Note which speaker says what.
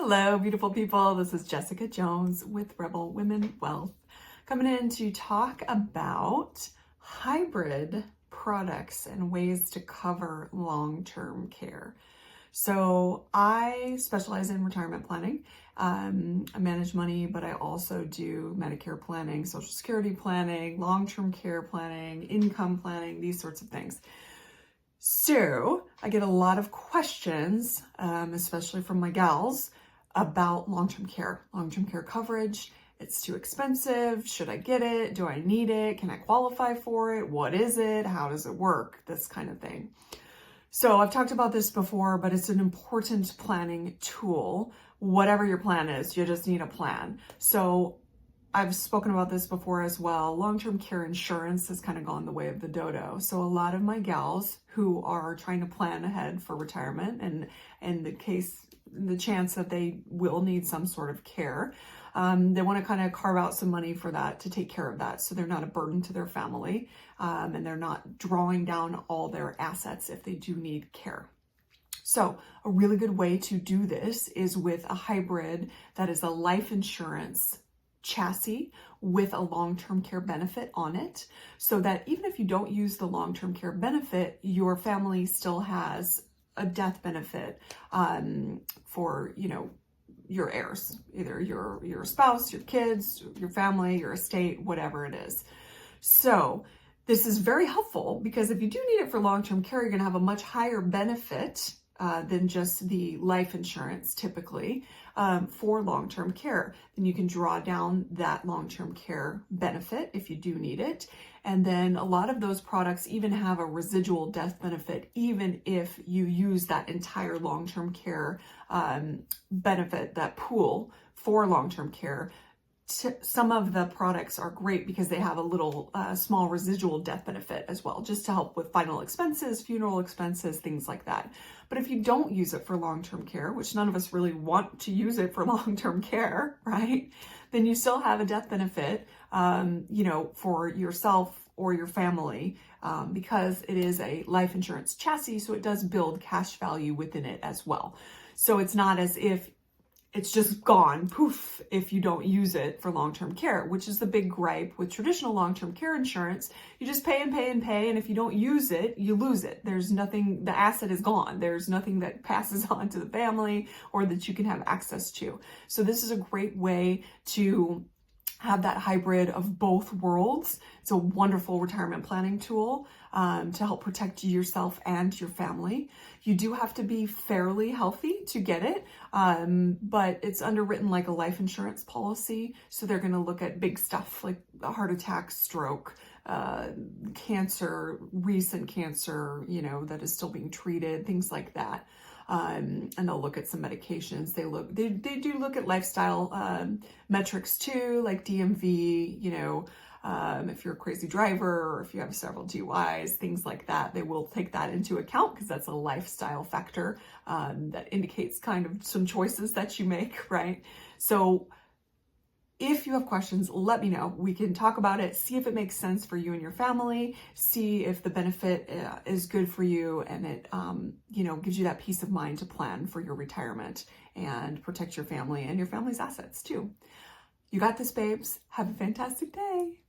Speaker 1: Hello, beautiful people. This is Jessica Jones with Rebel Women Wealth, coming in to talk about hybrid products and ways to cover long-term care. So I specialize in retirement planning. I manage money, but I also do Medicare planning, Social Security planning, long-term care planning, income planning, these sorts of things. So I get a lot of questions, especially from my gals, about long-term care coverage. It's too expensive. Should I get it? Do I need it? Can I qualify for it? What is it? How does it work? This kind of thing. So I've talked about this before, but it's an important planning tool. Whatever your plan is, you just need a plan. So I've spoken about this before as well. Long-term care insurance has kind of gone the way of the dodo. So a lot of my gals who are trying to plan ahead for retirement and the chance that they will need some sort of care, they want to kind of carve out some money for that, to take care of that, so they're not a burden to their family, and they're not drawing down all their assets if they do need care. So a really good way to do this is with a hybrid that is a life insurance chassis with a long-term care benefit on it, so that even if you don't use the long-term care benefit, your family still has a death benefit for, your heirs, either your spouse, your kids, your family, your estate, whatever it is. So this is very helpful because if you do need it for long-term care, you're going to have a much higher benefit than just the life insurance typically for long-term care. Then you can draw down that long-term care benefit if you do need it. And then a lot of those products even have a residual death benefit, even if you use that entire long-term care benefit, that pool for long-term care. Some of the products are great because they have a little small residual death benefit as well, just to help with final expenses, funeral expenses, things like that. But if you don't use it for long-term care, which none of us really want to use it for long-term care, right? Then you still have a death benefit, for yourself or your family, because it is a life insurance chassis. So it does build cash value within it as well. So it's not as if it's just gone, poof, if you don't use it for long-term care, which is the big gripe with traditional long-term care insurance. You just pay and pay and pay, and if you don't use it, you lose it. There's nothing, the asset is gone. There's nothing that passes on to the family or that you can have access to. So this is a great way to have that hybrid of both worlds. It's a wonderful retirement planning tool to help protect yourself and your family. You do have to be fairly healthy to get it, but it's underwritten like a life insurance policy. So they're going to look at big stuff like a heart attack, stroke, cancer, recent cancer, that is still being treated, things like that. And they'll look at some medications. They do look at lifestyle metrics too, like DMV, if you're a crazy driver or if you have several DUIs, things like that. They will take that into account because that's a lifestyle factor that indicates kind of some choices that you make, right? So if you have questions, let me know. We can talk about it, see if it makes sense for you and your family, see if the benefit is good for you, and it, gives you that peace of mind to plan for your retirement and protect your family and your family's assets too. You got this, babes. Have a fantastic day.